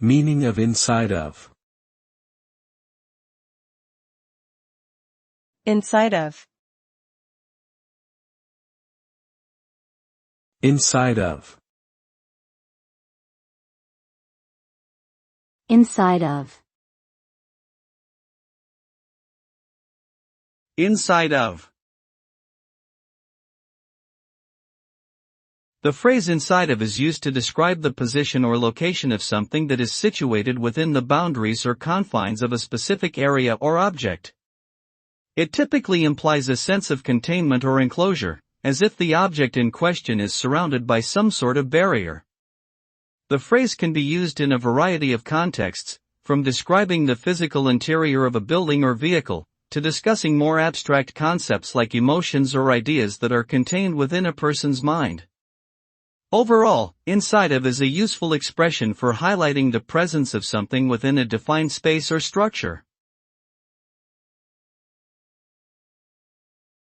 Meaning of inside of. Inside of. Inside of. Inside of. Inside of. The phrase inside of is used to describe the position or location of something that is situated within the boundaries or confines of a specific area or object. It typically implies a sense of containment or enclosure, as if the object in question is surrounded by some sort of barrier. The phrase can be used in a variety of contexts, from describing the physical interior of a building or vehicle, to discussing more abstract concepts like emotions or ideas that are contained within a person's mind. Overall, inside of is a useful expression for highlighting the presence of something within a defined space or structure.